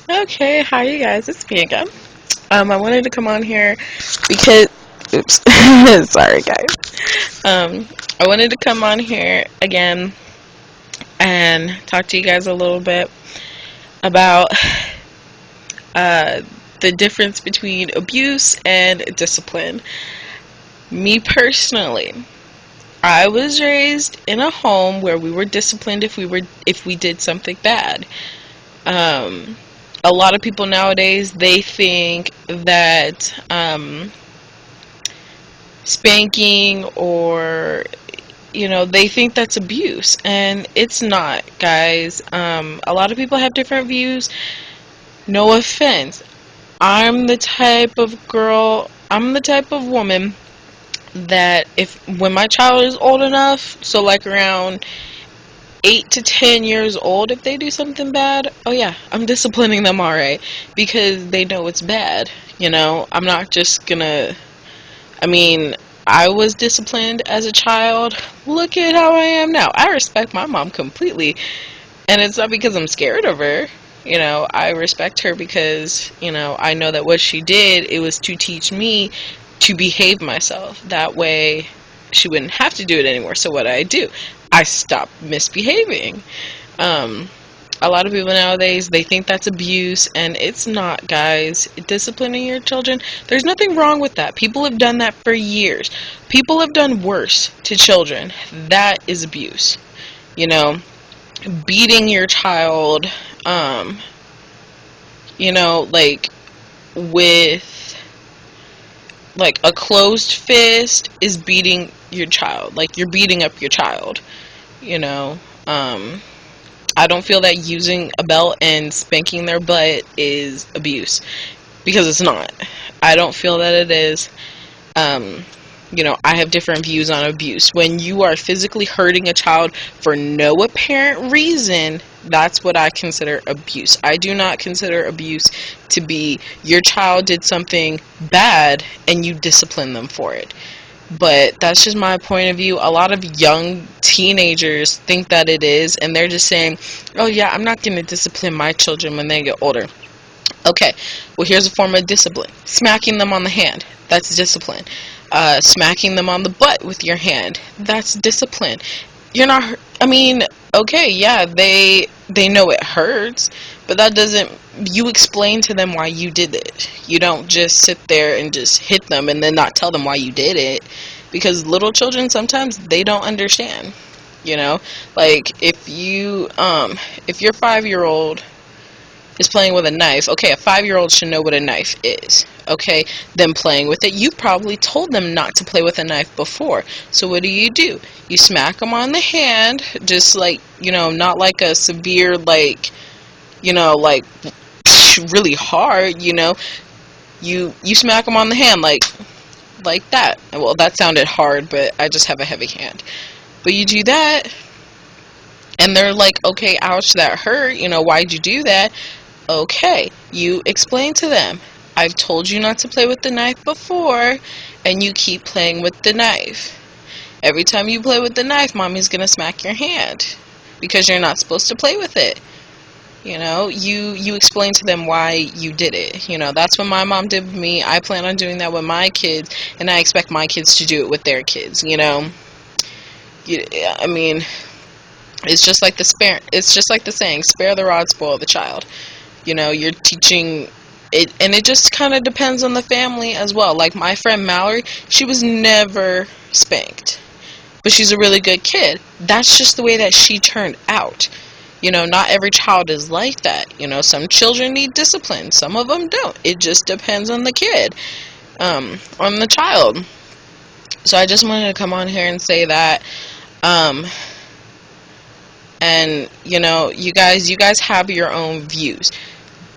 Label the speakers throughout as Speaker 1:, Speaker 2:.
Speaker 1: Okay, hi you guys, it's me again. I wanted to come on here because, oops, sorry guys. I wanted to come on here again and talk to you guys a little bit about uh, the difference between abuse and discipline. Me personally, I was raised in a home where we were disciplined if we did something bad. Um, a lot of people nowadays, they think that spanking or they think that's abuse, and it's not, guys. A lot of people have different views. No offense. I'm the type of woman that if when my child is old enough, so like around 8 to 10 years old, if they do something bad, oh yeah, I'm disciplining them, all right, because they know it's bad. I'm not just gonna, I mean, I was disciplined as a child. Look at how I am now. I respect my mom completely, and it's not because I'm scared of her. I respect her because, I know that what she did, it was to teach me to behave myself. That way, she wouldn't have to do it anymore. So what I do? I stop misbehaving. Um, a lot of people nowadays, they think that's abuse, and it's not, guys. Disciplining your children, there's nothing wrong with that. People have done that for years. People have done worse to children. That is abuse. You know, beating your child, um, like with like a closed fist is beating your child. Like you're beating up your child, you know. I don't feel that using a belt and spanking their butt is abuse, because it's not. I don't feel that it is. Um, I have different views on abuse. When you are physically hurting a child for no apparent reason, that's what I consider abuse. I do not consider abuse to be your child did something bad and you discipline them for it. But that's just my point of view. A lot of young teenagers think that it is, and they're just saying, oh yeah, I'm not going to discipline my children when they get older. Okay, well, here's a form of discipline. Smacking them on the hand, that's discipline. Smacking them on the butt with your hand, that's discipline. You're not, I mean, okay, yeah, they know it hurts, but that doesn't, you explain to them why you did it. You don't just sit there and just hit them and then not tell them why you did it, because little children, sometimes they don't understand, like if your 5-year-old is playing with a knife. Okay, a 5-year-old should know what a knife is. Okay, them playing with it. You probably told them not to play with a knife before. So what do? You smack them on the hand, just like, not like a severe, like, like really hard, You smack them on the hand like that. Well, that sounded hard, but I just have a heavy hand. But you do that, and they're like, okay, ouch, that hurt. Why'd you do that? Okay, you explain to them, I've told you not to play with the knife before, and you keep playing with the knife. Every time you play with the knife, mommy's gonna smack your hand because you're not supposed to play with it. You explain to them why you did it. That's what my mom did with me. I plan on doing that with my kids, and I expect my kids to do it with their kids. I mean, it's just like the saying, spare the rod, spoil the child. You're teaching it, and it just kind of depends on the family as well. Like my friend Mallory, she was never spanked, but she's a really good kid. That's just the way that she turned out. Not every child is like that. Some children need discipline, some of them don't. It just depends on the kid, on the child. So I just wanted to come on here and say that, and you guys have your own views.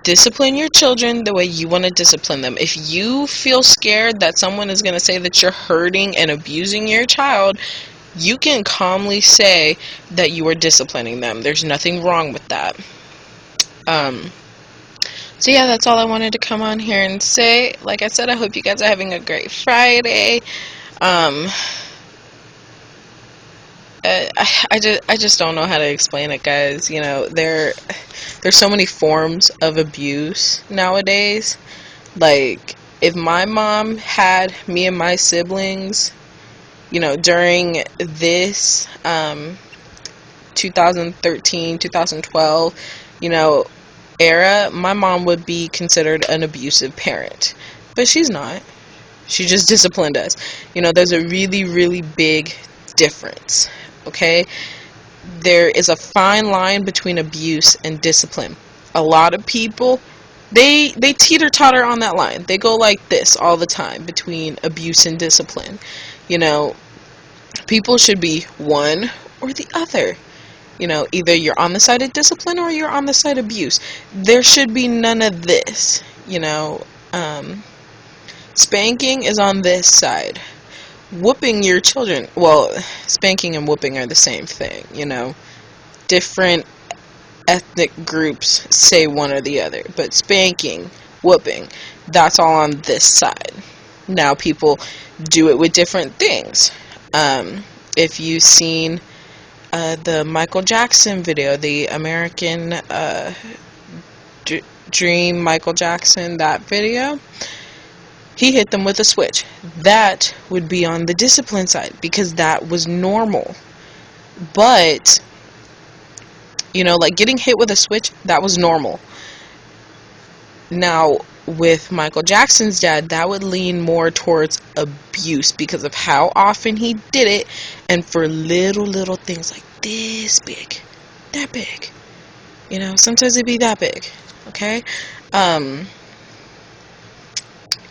Speaker 1: Discipline your children the way you want to discipline them. If you feel scared that someone is going to say that you're hurting and abusing your child, you can calmly say that you are disciplining them. There's nothing wrong with that. Um, so yeah, that's all I wanted to come on here and say. Like I said, I hope you guys are having a great Friday. Um, I just don't know how to explain it, guys. You know, there's so many forms of abuse nowadays. Like, if my mom had me and my siblings, you know, during this 2013, 2012, you know, era, my mom would be considered an abusive parent. But she's not. She just disciplined us. You know, there's a really, really big difference. Okay? There is a fine line between abuse and discipline. A lot of people, they teeter-totter on that line. They go like this all the time between abuse and discipline. You know, people should be one or the other. You know, either you're on the side of discipline or you're on the side of abuse. There should be none of this. You know, spanking is on this side. Whooping your children, well, spanking and whooping are the same thing, you know. Different ethnic groups say one or the other, but spanking, whooping, that's all on this side. Now people do it with different things. If you've seen the Michael Jackson video, the American Dream Michael Jackson, that video, he hit them with a switch. That would be on the discipline side because that was normal. But, you know, like getting hit with a switch, that was normal. Now, with Michael Jackson's dad, that would lean more towards abuse because of how often he did it, and for little things like this big, that big. You know, sometimes it'd be that big. Okay?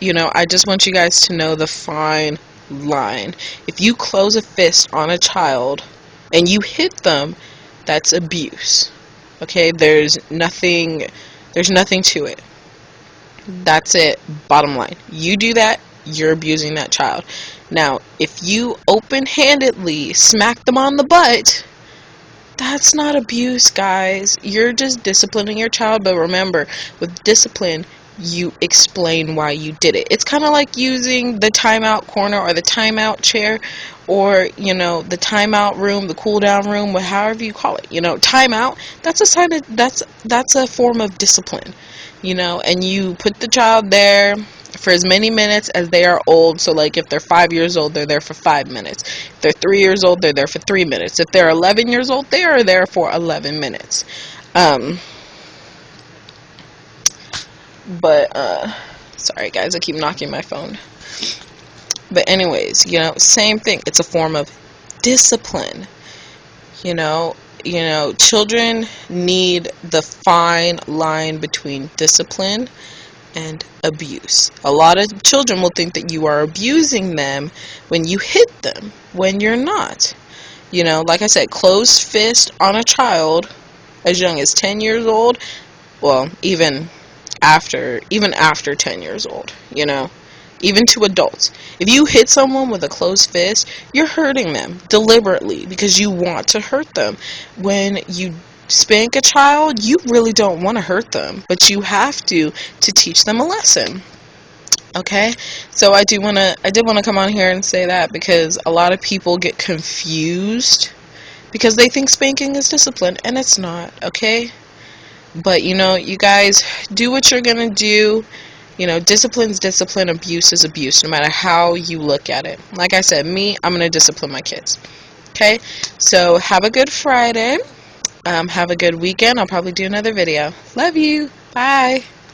Speaker 1: You know, I just want you guys to know the fine line. If you close a fist on a child and you hit them, that's abuse. Okay? There's nothing to it. That's it. Bottom line. You do that, you're abusing that child. Now, if you open-handedly smack them on the butt, that's not abuse, guys. You're just disciplining your child. But remember, with discipline, you explain why you did it. It's kind of like using the timeout corner or the timeout chair, or, you know, the timeout room, the cool down room, however you call it. You know, timeout, that's a sign of, that's a form of discipline. You know, and you put the child there for as many minutes as they are old. So like if they're 5 years old, they're there for 5 minutes. If they're 3 years old, they're there for 3 minutes. If they're 11 years old, they are there for 11 minutes. Sorry guys, I keep knocking my phone. But anyways, you know, same thing. It's a form of discipline. You know, children need the fine line between discipline and abuse. A lot of children will think that you are abusing them when you hit them, when you're not. You know, like I said, closed fist on a child as young as 10 years old, well, even after 10 years old, you know, even to adults. If you hit someone with a closed fist, you're hurting them deliberately because you want to hurt them. When you spank a child, you really don't want to hurt them, but you have to teach them a lesson. Okay? So I did want to come on here and say that because a lot of people get confused because they think spanking is discipline, and it's not. Okay? But, you know, you guys do what you're going to do. You know, discipline's discipline, abuse is abuse, no matter how you look at it. Like I said, I'm going to discipline my kids. Okay? So, have a good Friday. Have a good weekend. I'll probably do another video. Love you. Bye.